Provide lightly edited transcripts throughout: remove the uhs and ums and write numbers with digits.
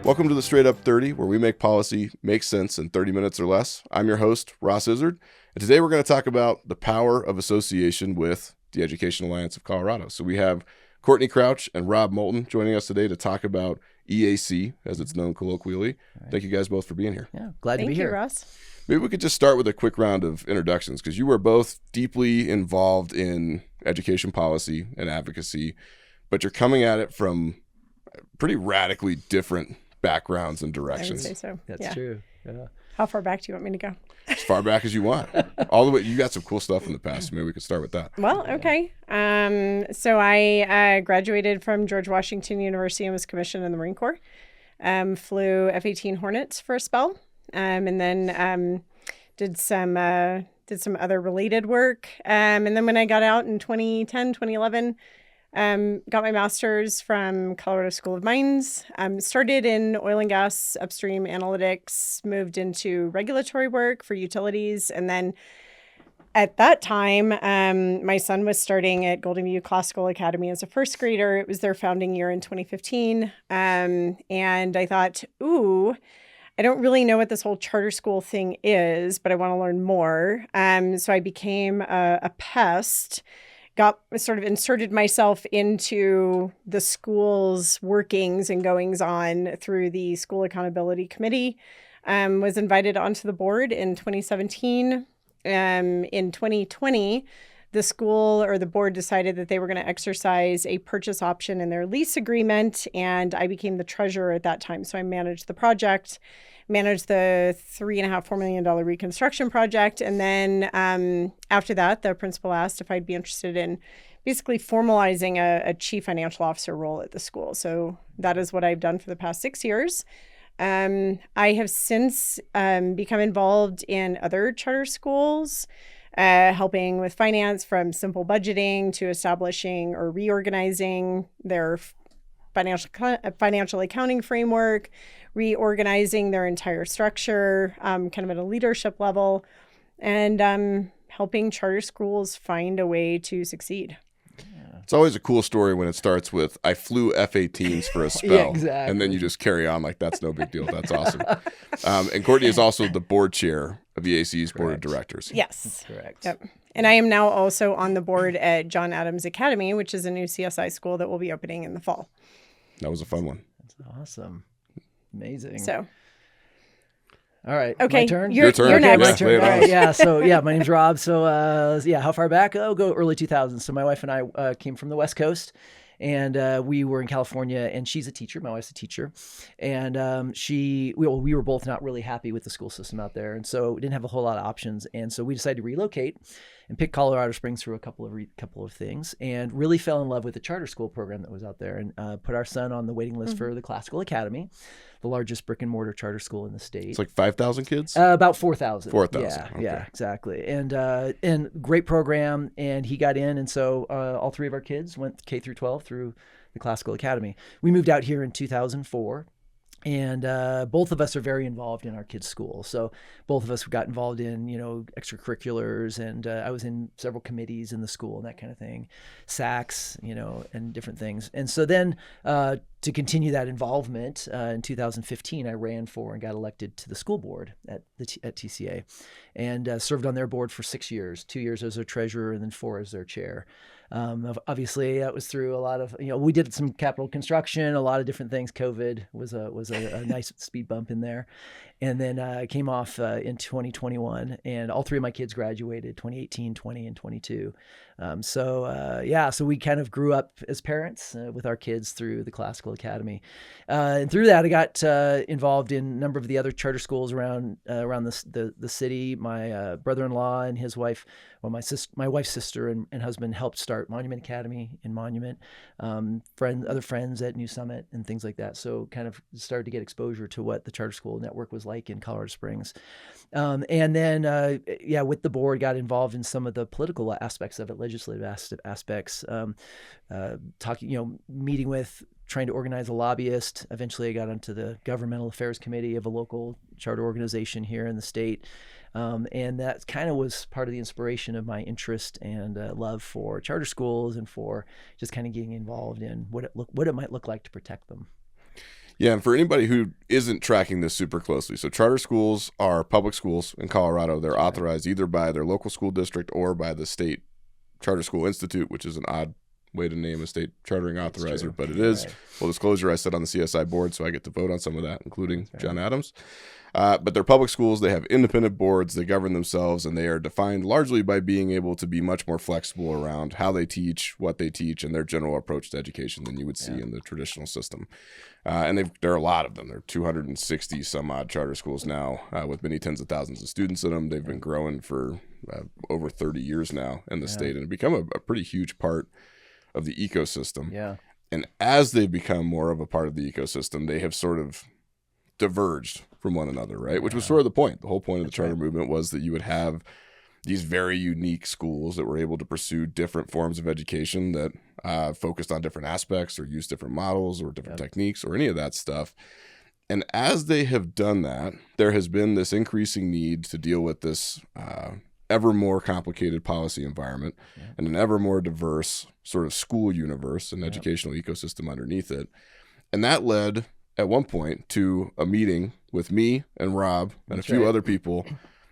Welcome to the Straight Up 30, where we make policy make sense in 30 minutes or less. I'm your host, Ross Izard, and today we're going to talk about the power of association with the Education Alliance of Colorado. So we have Cortney Crouch and Rob Moulton joining us today to talk about EAC, as it's known colloquially. Right. Thank you guys both for being here. Yeah, glad to be here. Thank you, Ross. Maybe we could just start with a quick round of introductions, because you were both deeply involved in education policy and advocacy, but you're coming at it from pretty radically different backgrounds and directions. I would say so. That's true. Yeah. How far back do you want me to go? As far back as you want. All the way. You got some cool stuff in the past. Maybe we could start with that. Well, okay. So I graduated from George Washington University and was commissioned in the Marine Corps. Flew F-18 Hornets for a spell, and then did some other related work. And then when I got out in 2010, 2011, got my master's from Colorado School of Mines, started in oil and gas upstream analytics, moved into regulatory work for utilities. And then at that time, my son was starting at Golden View Classical Academy as a first grader. It was their founding year in 2015. And I thought, I don't really know what this whole charter school thing is, but I want to learn more. So I became a pest. Got sort of inserted myself into the school's workings and goings on through the School Accountability Committee, was invited onto the board in 2017. In 2020, the school or the board decided that they were going to exercise a purchase option in their lease agreement, and I became the treasurer at that time. So I managed the project, managed the $3.5-4 million reconstruction project. And then after that, the principal asked if I'd be interested in basically formalizing a chief financial officer role at the school. So that is what I've done for the past 6 years. I have since become involved in other charter schools, helping with finance, from simple budgeting to establishing or reorganizing their financial accounting framework, reorganizing their entire structure, kind of at a leadership level, and helping charter schools find a way to succeid. It's always a cool story when it starts with, I flew F-18s for a spell. Yeah, exactly. And then you just carry on like that's no big deal. That's awesome. And Courtney is also the board chair of EAC's board of directors. Yes. That's correct. Yep. And I am now also on the board at John Adams Academy, which is a new CSI school that will be opening in the fall. That was a fun one. That's awesome. Amazing. So. All right. Okay. My turn? You're turn. next. My Yeah, turn. lay it All on right. us. Yeah. So my name's Rob. So how far back? Oh, go early 2000s. So my wife and I came from the West Coast, and we were in California. And she's a teacher. My wife's a teacher, and we were both not really happy with the school system out there, and so we didn't have a whole lot of options. And so we decided to relocate and pick Colorado Springs through a couple of things, and really fell in love with the charter school program that was out there, and put our son on the waiting list for the Classical Academy, the largest brick and mortar charter school in the state. It's like 5,000 kids? About 4,000. 4,000. Yeah, Okay. yeah, exactly. And great program, and he got in, and so all three of our kids went K through 12 through the Classical Academy. We moved out here in 2004. And both of us are very involved in our kids' school. So both of us got involved in, extracurriculars, and I was in several committees in the school and that kind of thing, SACs, and different things. And so then to continue that involvement, in 2015, I ran for and got elected to the school board at TCA, and served on their board for 6 years, 2 years as their treasurer and then 4 as their chair. Obviously that was through a lot of, we did some capital construction, a lot of different things. COVID was a nice speed bump in there. And then I came off in 2021, and all three of my kids graduated 2018, 20, and 22. So we kind of grew up as parents with our kids through the Classical Academy. And through that, I got involved in a number of the other charter schools around the city. My brother-in-law and his wife, my wife's sister and husband helped start Monument Academy in Monument, other friends at New Summit and things like that. So kind of started to get exposure to what the charter school network was like in Colorado Springs. And then, with the board, got involved in some of the political aspects of it, legislative aspects, meeting with, trying to organize a lobbyist. Eventually I got onto the governmental affairs committee of a local charter organization here in the state. And that kind of was part of the inspiration of my interest and love for charter schools, and for just kind of getting involved in what it might look like to protect them. Yeah, and for anybody who isn't tracking this super closely, so charter schools are public schools in Colorado. They're authorized either by their local school district or by the state charter school institute, which is an odd way to name a state chartering authorizer, but it is. Right. Full disclosure, I sit on the CSI board, so I get to vote on some of that, including John Adams. But they're public schools. They have independent boards. They govern themselves, and they are defined largely by being able to be much more flexible around how they teach, what they teach, and their general approach to education than you would see in the traditional system. And there are a lot of them. There are 260 some odd charter schools now with many tens of thousands of students in them. They've been growing for over 30 years now in the state, and have become a pretty huge part of the ecosystem. Yeah. And as they become more of a part of the ecosystem, they have sort of diverged from one another, right? Which was sort of the point. The whole point of the charter movement was that you would have these very unique schools that were able to pursue different forms of education that focused on different aspects or used different models or different techniques or any of that stuff. And as they have done that, there has been this increasing need to deal with this ever more complicated policy environment and an ever more diverse sort of school universe and educational ecosystem underneath it. And that led at one point to a meeting with me and Rob and a few other people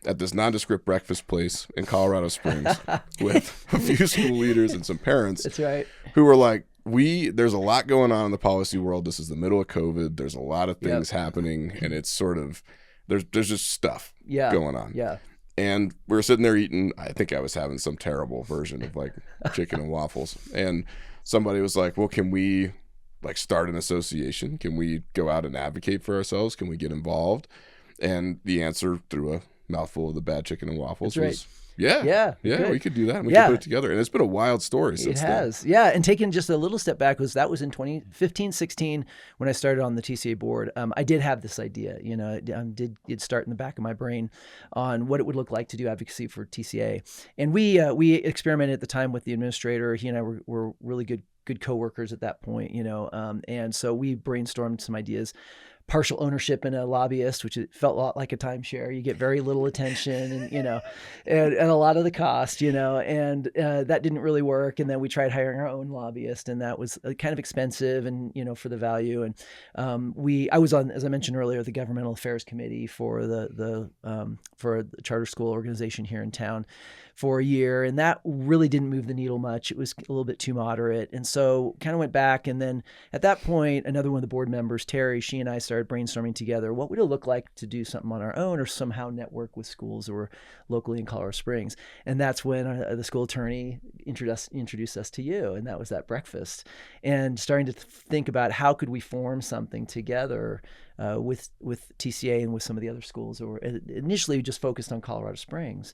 at this nondescript breakfast place in Colorado Springs with a few school leaders and some parents. That's right. Who were like, there's a lot going on in the policy world. This is the middle of COVID. There's a lot of things happening, and it's sort of, there's just stuff going on. Yeah. And we were sitting there eating, I think I was having some terrible version of like chicken and waffles. And somebody was like, well, can we like start an association? Can we go out and advocate for ourselves? Can we get involved? And the answer through a mouthful of the bad chicken and waffles was, yeah, we could do that. And we could put it together. And it's been a wild story since then. It has. Yeah. And taking just a little step back, that was in 2015, 16, when I started on the TCA board. I did have this idea, it start in the back of my brain on what it would look like to do advocacy for TCA. And we experimented at the time with the administrator. He and I were really good coworkers at that point, and so we brainstormed some ideas. Partial ownership in a lobbyist, which it felt a lot like a timeshare. You get very little attention and, and a lot of the cost, and that didn't really work. And then we tried hiring our own lobbyist, and that was kind of expensive and, for the value. And I was on, as I mentioned earlier, the governmental affairs committee for the charter school organization here in town for a year. And that really didn't move the needle much. It was a little bit too moderate. And so kind of went back. And then at that point, another one of the board members, Terry, she and I started brainstorming together. What would it look like to do something on our own or somehow network with schools that were locally in Colorado Springs? And that's when the school attorney introduced us to you. And that was that breakfast. And starting to think about how could we form something together with TCA and with some of the other schools that were initially just focused on Colorado Springs.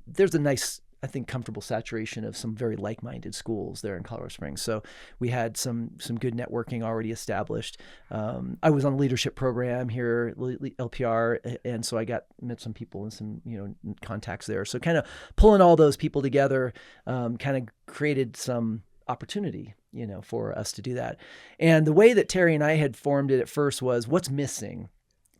There's a nice, I think, comfortable saturation of some very like-minded schools there in Colorado Springs. So we had some good networking already established. I was on the leadership program here, LPR, and so I met some people and some contacts there. So kind of pulling all those people together kind of created some opportunity for us to do that. And the way that Terry and I had formed it at first was what's missing.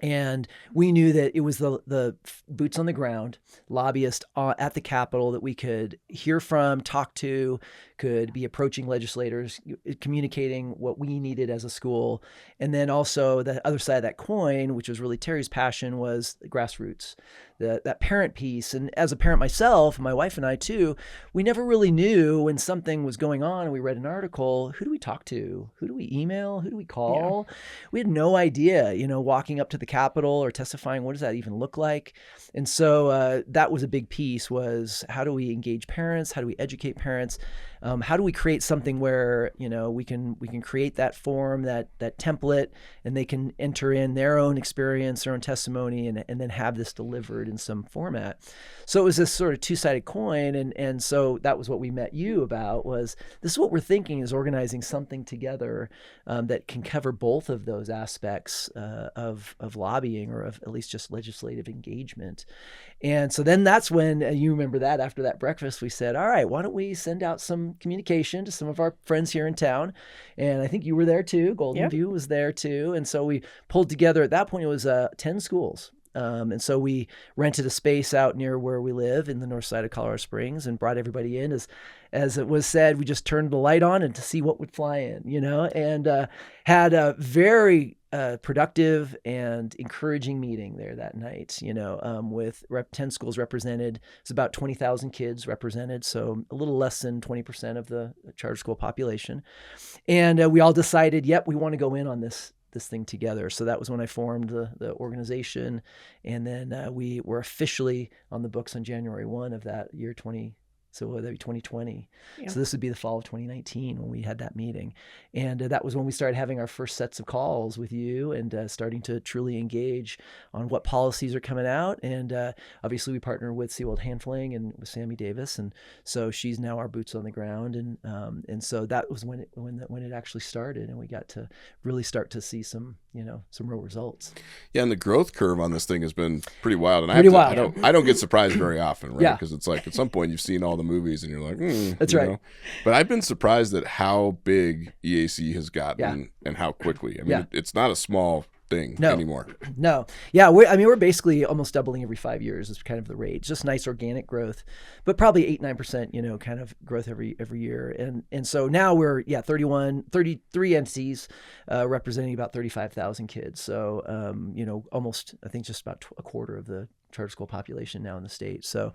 And we knew that it was the boots on the ground lobbyist at the Capitol that we could hear from, talk to, could be approaching legislators, communicating what we needed as a school. And then also the other side of that coin, which was really Terry's passion, was the grassroots, that parent piece. And as a parent myself, my wife and I too, we never really knew when something was going on and we read an article, who do we talk to? Who do we email? Who do we call? Yeah. We had no idea, walking up to the Capitol or testifying, what does that even look like? And so that was a big piece, was how do we engage parents? How do we educate parents? How do we create something where, we can create that form, that template, and they can enter in their own experience, their own testimony, and then have this delivered in some format. So it was this sort of two-sided coin. And so that was what we met you about, was this is what we're thinking, is organizing something together that can cover both of those aspects of lobbying, or of at least just legislative engagement. And so then that's when, you remember that after that breakfast, we said, all right, why don't we send out some communication to some of our friends here in town? And I think you were there too. Golden View was there too. And so we pulled together, at that point, it was 10 schools. And so we rented a space out near where we live in the north side of Colorado Springs and brought everybody in. As it was said, we just turned the light on and to see what would fly in, and had a very productive and encouraging meeting there that night, with 10 schools represented. It's about 20,000 kids represented, so a little less than 20% of the charter school population. And we all decided, yep, we want to go in on this thing together. So that was when I formed the organization. And then we were officially on the books on January 1 of that year, so that'd be 2020. Yeah. So this would be the fall of 2019 when we had that meeting. And that was when we started having our first sets of calls with you and starting to truly engage on what policies are coming out. And obviously we partner with Seawold Handfling and with Sammy Davis. And so she's now our boots on the ground. And so that was when it actually started, and we got to really start to see some real results. Yeah. And the growth curve on this thing has been pretty wild. And I don't get surprised very often, right? Because it's like at some point you've seen all the movies and you're like, that's right. But I've been surprised at how big EAC has gotten and how quickly. I mean, it's not a small thing anymore. No. Yeah. We're basically almost doubling every 5 years is kind of the rate. Just nice organic growth, but probably 8-9%, kind of growth every year. And so now we're 33 entities representing about 35,000 kids. So, almost, I think just about a quarter of the charter school population now in the state. So,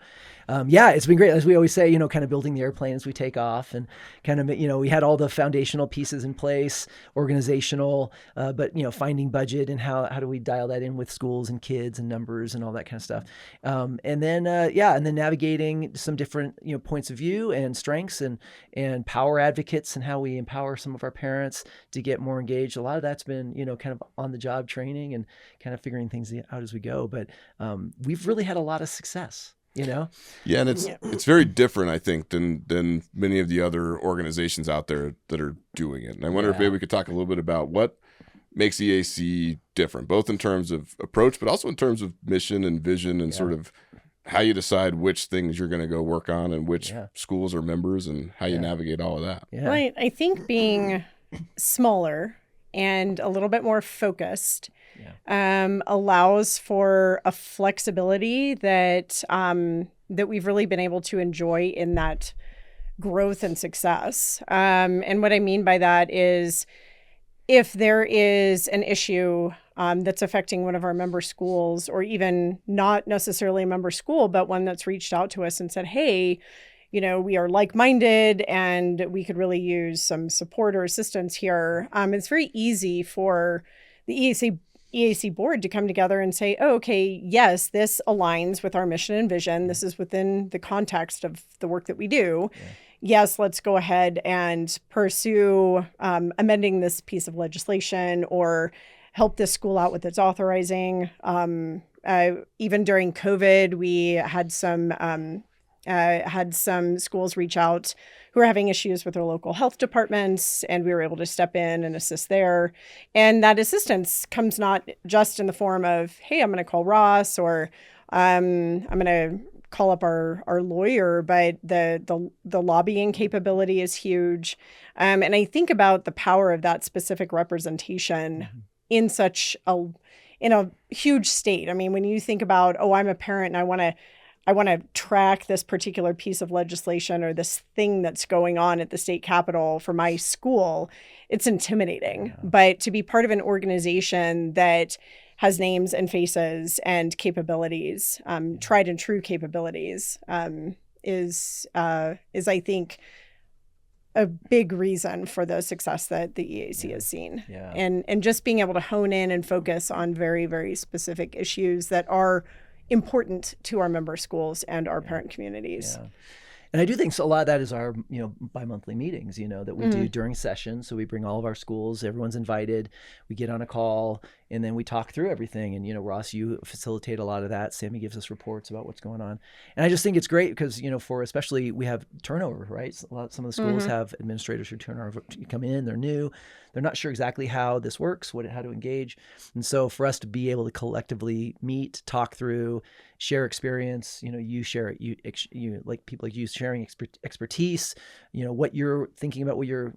it's been great. As we always say, kind of building the airplane as we take off, and kind of, we had all the foundational pieces in place, organizational, but, finding budget and how do we dial that in with schools and kids and numbers and all that kind of stuff. And then navigating some different, points of view and strengths and power advocates and how we empower some of our parents to get more engaged. A lot of that's been, kind of on the job training and kind of figuring things out as we go. But, we've really had a lot of success, Yeah, and it's very different, I think, than many of the other organizations out there that are doing it. And I wonder if maybe we could talk a little bit about what makes EAC different, both in terms of approach, but also in terms of mission and vision and sort of how you decide which things you're going to go work on and which schools are members and how you navigate all of that. Yeah. Well, I think being smaller and a little bit more focused allows for a flexibility that that we've really been able to enjoy in that growth and success. And what I mean by that is, if there is an issue that's affecting one of our member schools, or even not necessarily a member school, but one that's reached out to us and said, hey, we are like-minded and we could really use some support or assistance here. It's very easy for the EAC board to come together and say, oh, okay, yes, this aligns with our mission and vision. This is within the context of the work that we do. Yeah. Yes, let's go ahead and pursue amending this piece of legislation or help this school out with its authorizing. Even during COVID, we had some schools reach out who are having issues with their local health departments, and we were able to step in and assist there. And that assistance comes not just in the form of, hey, I'm going to call Ross, or I'm going to call up our lawyer, but the lobbying capability is huge. And I think about the power of that specific representation in a huge state. I mean, when you think about, oh, I'm a parent and I want to track this particular piece of legislation or this thing that's going on at the state capitol for my school, it's intimidating. Yeah. But to be part of an organization that has names and faces and capabilities, tried and true capabilities, is I think a big reason for the success that the EAC has seen. Yeah. And just being able to hone in and focus on very, very specific issues that are important to our member schools and our parent communities. Yeah. And I do think a lot of that is our, bi-monthly meetings, that we do during sessions. So we bring all of our schools, everyone's invited, we get on a call, and then we talk through everything. And, Ross, you facilitate a lot of that. Sammy gives us reports about what's going on. And I just think it's great because, especially we have turnover, right? Some of the schools have administrators who come in, they're new. They're not sure exactly how this works, how to engage. And so for us to be able to collectively meet, talk through, share experience, you share it, you like people like you sharing expertise, what you're thinking about, what your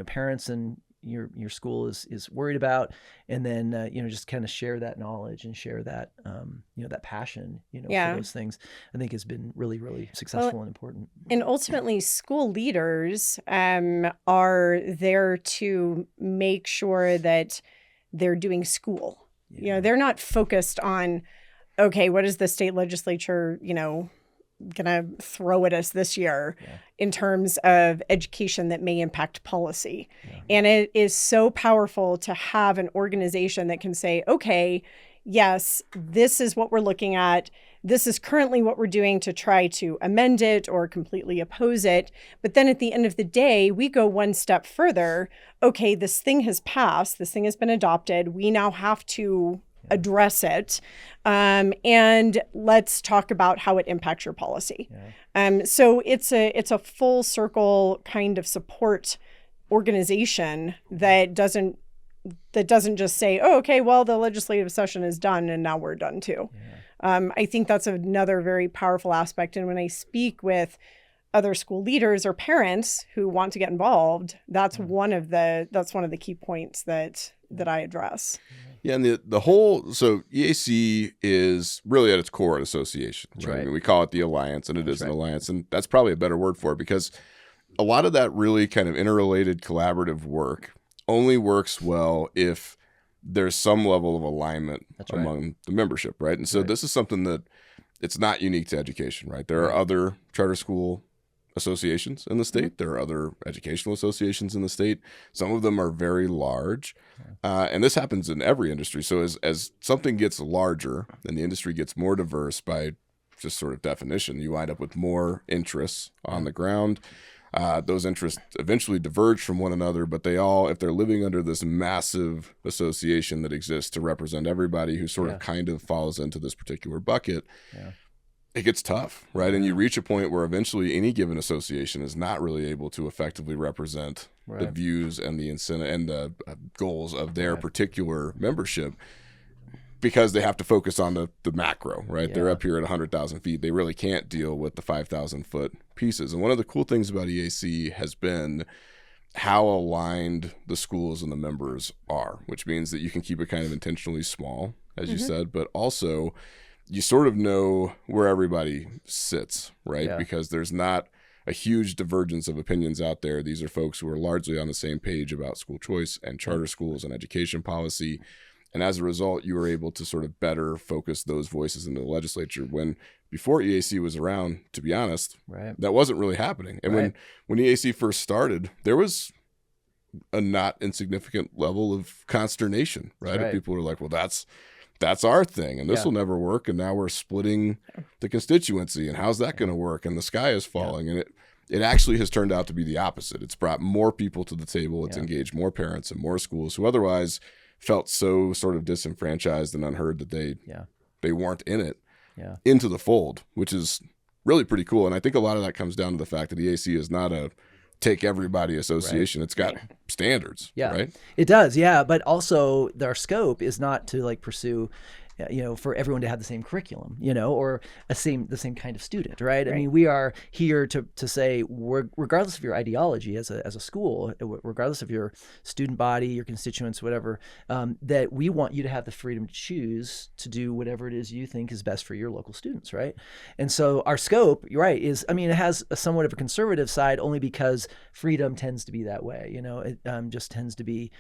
parents and your school is worried about, and then just kind of share that knowledge and share that that passion for those things. I think has been really, really successful and important. And ultimately, school leaders are there to make sure that they're doing school. They're not focused on, okay, what is the state legislature, going to throw at us this year in terms of education that may impact policy. And it is so powerful to have an organization that can say, okay, yes, this is what we're looking at. This is currently what we're doing to try to amend it or completely oppose it. But then at the end of the day, we go one step further. Okay, this thing has passed. This thing has been adopted. We now have to address it. And let's talk about how it impacts your policy. So it's a full circle kind of support organization that doesn't just say, oh, okay, well, the legislative session is done and now we're done too. I think that's another very powerful aspect. And when I speak with other school leaders or parents who want to get involved, that's one of the key points that I address. Yeah, and so EAC is really at its core an association, right? I mean, we call it the alliance, and it is an alliance, and that's probably a better word for it, because a lot of that really kind of interrelated collaborative work only works well if there's some level of alignment among the membership, right? And so this is something that it's not unique to education, right? There are other charter school associations in the state. There are other educational associations in the state. Some of them are very large. And this happens in every industry. So as something gets larger and the industry gets more diverse by just sort of definition, you wind up with more interests on the ground. Those interests eventually diverge from one another, but they all, if they're living under this massive association that exists to represent everybody who sort of kind of falls into this particular bucket, it gets tough, right? And you reach a point where eventually any given association is not really able to effectively represent the views and the incentive and the goals of their particular membership, because they have to focus on the macro, right? They're up here at 100,000 feet. They really can't deal with the 5,000 foot pieces. And one of the cool things about EAC has been how aligned the schools and the members are, which means that you can keep it kind of intentionally small, as you said, but also you sort of know where everybody sits, right? Because there's not a huge divergence of opinions out there. These are folks who are largely on the same page about school choice and charter schools and education policy. And as a result, you were able to sort of better focus those voices in the legislature, when before EAC was around, to be honest, that wasn't really happening. And when EAC first started, there was a not insignificant level of consternation, right? People were like, well, that's our thing, and this will never work. And now we're splitting the constituency, and how's that going to work? And the sky is falling. And it actually has turned out to be the opposite. It's brought more people to the table. It's engaged more parents and more schools who otherwise felt so sort of disenfranchised and unheard that they weren't in it into the fold, which is really pretty cool. And I think a lot of that comes down to the fact that EAC is not a take everybody association. It's got standards, right? It does, but also our scope is not to like pursue, for everyone to have the same curriculum, or the same kind of student, right? I mean, we are here to say, regardless of your ideology as a school, regardless of your student body, your constituents, whatever, that we want you to have the freedom to choose to do whatever it is you think is best for your local students, right? And so our scope, you're right, it has a somewhat of a conservative side, only because freedom tends to be that way. It just tends to be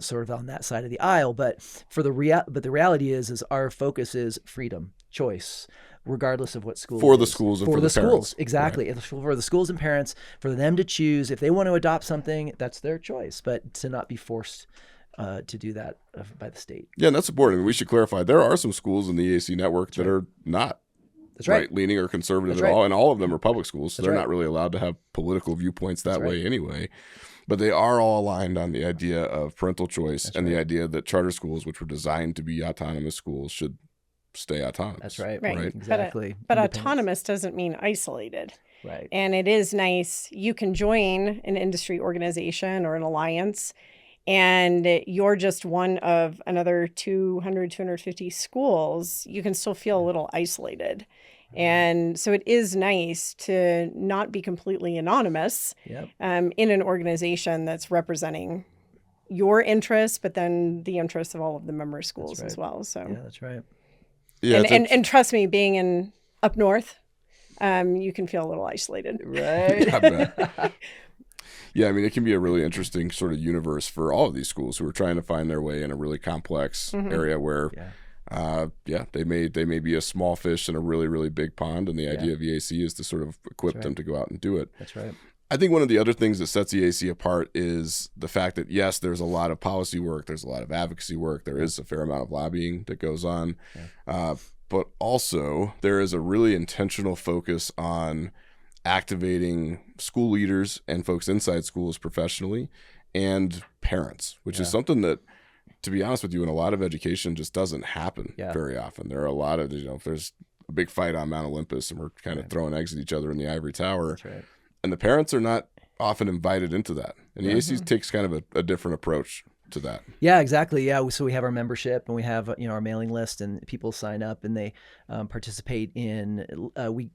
sort of on that side of the aisle. But the reality is our focus is freedom, choice, regardless of what school. For the schools and for the parents. Exactly. For the schools and parents, for them to choose. If they want to adopt something, that's their choice, but to not be forced to do that by the state. Yeah, and that's important. I mean, we should clarify, there are some schools in the EAC network that are not right-leaning or conservative at all, and all of them are public schools, so they're not really allowed to have political viewpoints that way anyway. But they are all aligned on the idea of parental choice and the idea that charter schools, which were designed to be autonomous schools, should stay autonomous. That's right. Exactly. But autonomous doesn't mean isolated. Right. And it is nice. You can join an industry organization or an alliance, and you're just one of another 200, 250 schools. You can still feel a little isolated. And so it is nice to not be completely anonymous in an organization that's representing your interests, but then the interests of all of the member schools as well. So that's right. Yeah, and trust me, being in up north, you can feel a little isolated. Right. Yeah, I mean, it can be a really interesting sort of universe for all of these schools who are trying to find their way in a really complex area where, they may be a small fish in a really, really big pond, and the idea of EAC is to sort of equip them to go out and do it. That's right. I think one of the other things that sets EAC apart is the fact that, yes, there's a lot of policy work, there's a lot of advocacy work, there is a fair amount of lobbying that goes on, but also there is a really intentional focus on activating school leaders and folks inside schools professionally and parents, which is something that, to be honest with you, in a lot of education just doesn't happen very often. There are a lot of, if there's a big fight on Mount Olympus and we're kind of throwing eggs at each other in the ivory tower, That's right. and the parents are not often invited into that. And EAC takes kind of a different approach to that. Yeah, exactly. Yeah. So we have our membership and we have, our mailing list, and people sign up and they participate in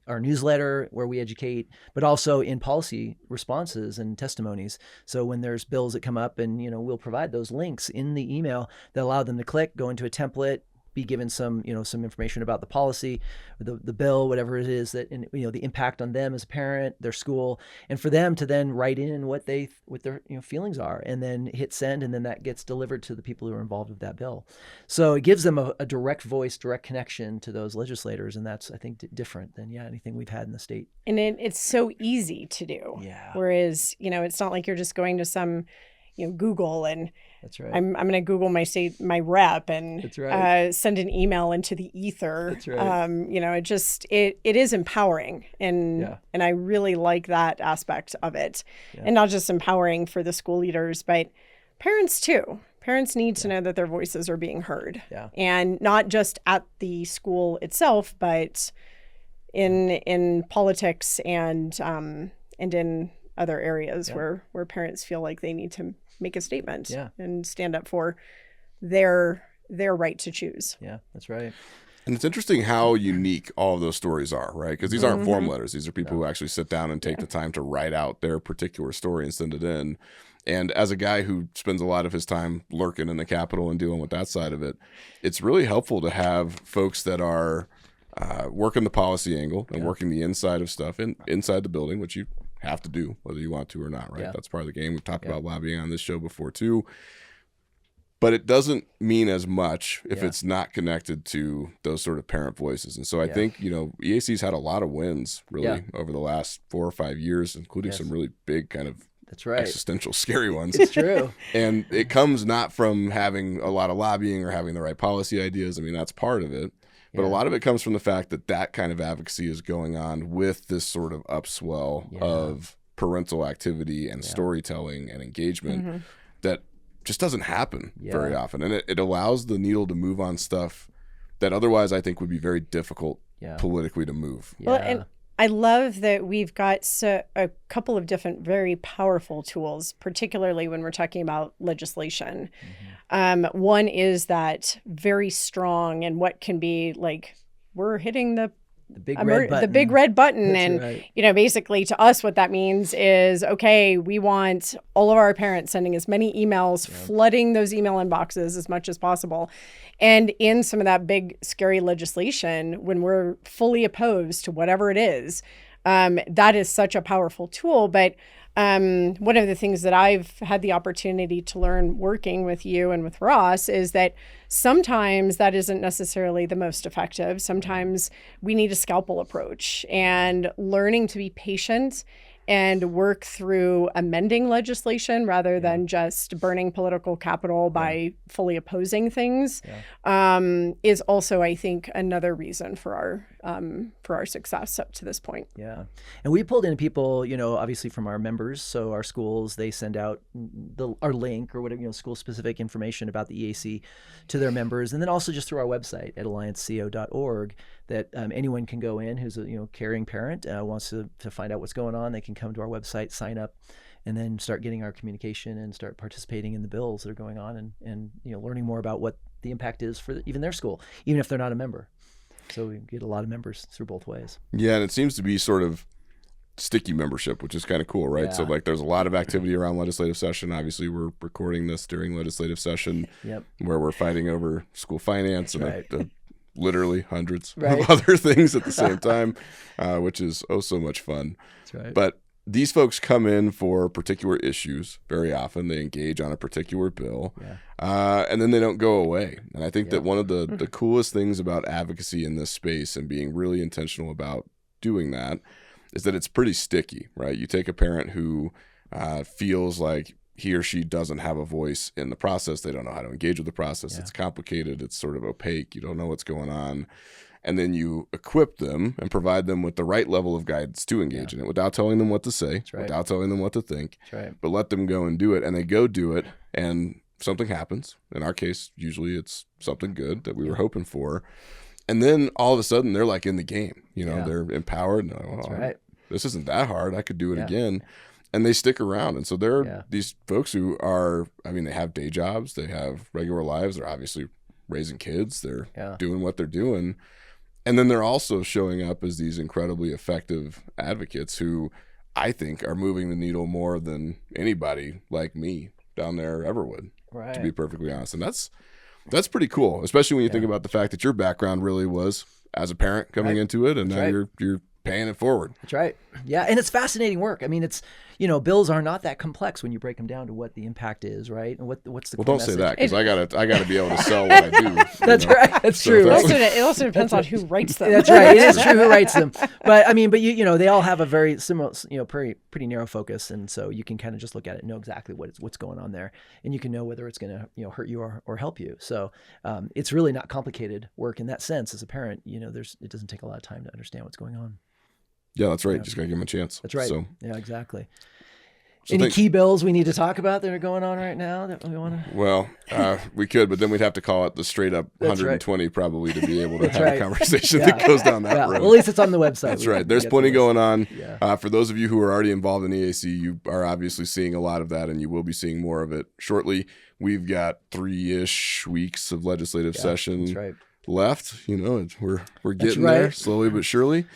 our newsletter where we educate, but also in policy responses and testimonies. So when there's bills that come up, and, we'll provide those links in the email that allow them to click, go into a template, be given some information about the policy, the bill, whatever it is, that, the impact on them as a parent, their school, and for them to then write in what their feelings are, and then hit send, and then that gets delivered to the people who are involved with that bill. So it gives them a direct voice, direct connection to those legislators, and that's, I think, different than anything we've had in the state. And it's so easy to do. Yeah. Whereas it's not like you're just going to some Google and That's right. I'm going to Google my rep and That's right. Send an email into the ether. That's right. It is empowering, and I really like that aspect of it, and not just empowering for the school leaders, but parents too. Parents need to know that their voices are being heard, and not just at the school itself, but in politics and in other areas where parents feel like they need to make a statement and stand up for their right to choose. Yeah, that's right. And it's interesting how unique all of those stories are, right? Because these aren't form letters. These are people who actually sit down and take the time to write out their particular story and send it in. And as a guy who spends a lot of his time lurking in the Capitol and dealing with that side of it, it's really helpful to have folks that are working the policy angle and working the inside of stuff inside the building, which you have to do whether you want to or not, right? That's part of the game. We've talked about lobbying on this show before too, but it doesn't mean as much if it's not connected to those sort of parent voices. And so I think EAC's had a lot of wins really over the last 4 or 5 years, including some really big kind of existential scary ones. It's true. And it comes not from having a lot of lobbying or having the right policy ideas. I mean, that's part of it. But a lot of it comes from the fact that kind of advocacy is going on with this sort of upswell of parental activity and storytelling and engagement that just doesn't happen very often. And it allows the needle to move on stuff that otherwise I think would be very difficult politically to move. Well, and I love that we've got a couple of different very powerful tools, particularly when we're talking about legislation. One is that very strong and what can be like, we're hitting the big red button. That's and, basically to us, what that means is, okay, we want all of our parents sending as many emails, flooding those email inboxes as much as possible. And in some of that big, scary legislation, when we're fully opposed to whatever it is, that is such a powerful tool. But one of the things that I've had the opportunity to learn working with you and with Ross is that sometimes that isn't necessarily the most effective. Sometimes we need a scalpel approach, and learning to be patient and work through amending legislation rather than just burning political capital by fully opposing things is also, I think, another reason for our success up to this point. Yeah. And we pulled in people, obviously from our members. So our schools, they send out our link or whatever, school-specific information about the EAC to their members. And then also just through our website at allianceco.org that anyone can go in who's a caring parent, wants to find out what's going on. They can come to our website, sign up, and then start getting our communication and start participating in the bills that are going on and learning more about what the impact is for even their school, even if they're not a member. So we get a lot of members through both ways. Yeah, and it seems to be sort of sticky membership, which is kind of cool, right? So there's a lot of activity around legislative session. Obviously, we're recording this during legislative session where we're fighting over school finance and literally hundreds of other things at the same time, which is so much fun. That's right. But these folks come in for particular issues. Very often they engage on a particular bill, and then they don't go away. And I think that one of the coolest things about advocacy in this space and being really intentional about doing that is that it's pretty sticky, right? You take a parent who feels like he or she doesn't have a voice in the process. They don't know how to engage with the process. It's complicated. It's sort of opaque. You don't know what's going on. And then you equip them and provide them with the right level of guidance to engage in it without telling them what to say, without telling them what to think, but let them go and do it. And they go do it, and something happens. In our case, usually it's something good that we were hoping for. And then all of a sudden, they're like in the game. You know, they're empowered. And they're like, this isn't that hard. I could do it again. And they stick around. And so they're these folks who are, I mean, they have day jobs. They have regular lives. They're obviously raising kids. They're doing what they're doing. And then they're also showing up as these incredibly effective advocates who I think are moving the needle more than anybody like me down there ever would, to be perfectly honest. And that's pretty cool, especially when you think about the fact that your background really was as a parent coming into it, and now you're paying it forward. That's right. Yeah, and it's fascinating work. I mean, it's, you know, bills are not that complex when you break them down to what the impact is, right? And what's the don't say that, because I gotta be able to sell what I do. That's right. That's true. It also depends on who writes them. That's right. It is true who writes them. But I mean, you know, they all have a very similar, you know, pretty narrow focus, and so you can kind of just look at it and know exactly what's going on there, and you can know whether it's going to, you know, hurt you or help you. So it's really not complicated work in that sense. As a parent, you know, it doesn't take a lot of time to understand what's going on. Yeah, that's right. Just got to give them a chance. That's right. So, yeah, exactly. Any key bills we need to talk about that are going on right now that we want to? Well, we could, but then we'd have to call it the straight up 120 probably to be able to have a conversation that goes down that road. Well, at least it's on the website. That's right. There's plenty going on. For those of you who are already involved in EAC, you are obviously seeing a lot of that, and you will be seeing more of it shortly. We've got 3-ish weeks of legislative session left. You know, we're getting there slowly but surely.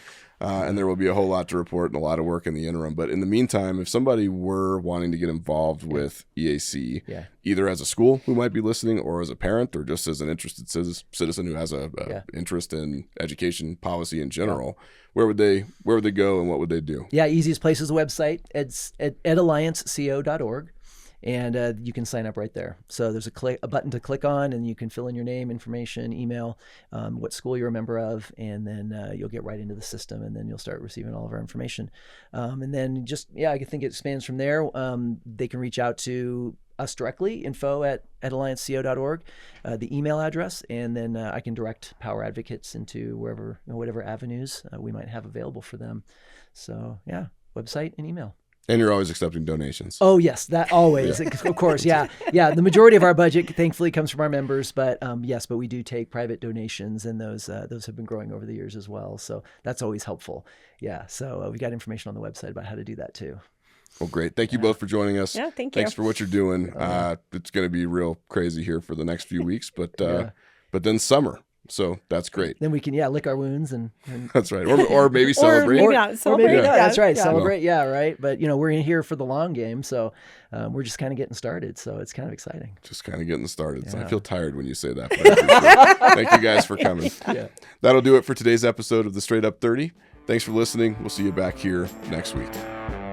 And there will be a whole lot to report and a lot of work in the interim. But in the meantime, if somebody were wanting to get involved with EAC, either as a school who might be listening, or as a parent, or just as an interested citizen who has a interest in education policy in general, where would they go and what would they do? Yeah, easiest place is the website. It's at edallianceco.org. And you can sign up right there. So there's a button to click on, and you can fill in your name, information, email, what school you're a member of, and then you'll get right into the system, and then you'll start receiving all of our information. And then I think it expands from there. They can reach out to us directly, info@allianceco.org, the email address, and then I can direct Power Advocates into whatever avenues we might have available for them. So website and email. And you're always accepting donations. Oh, yes, that always, of course, yeah. The majority of our budget, thankfully, comes from our members, but but we do take private donations, and those have been growing over the years as well. So that's always helpful. Yeah, so we got information on the website about how to do that too. Well, great. Thank you both for joining us. Yeah, thank you. Thanks for what you're doing. It's going to be real crazy here for the next few weeks, but then summer. So that's great. Then we can, lick our wounds and that's right. Or maybe celebrate. Or maybe not celebrate. Or maybe not. That's right. Celebrate. Yeah. Right. But we're in here for the long game. So we're just kind of getting started. So it's kind of exciting. Just kind of getting started. Yeah. So I feel tired when you say that. But thank you guys for coming. That'll do it for today's episode of the Straight Up 30. Thanks for listening. We'll see you back here next week.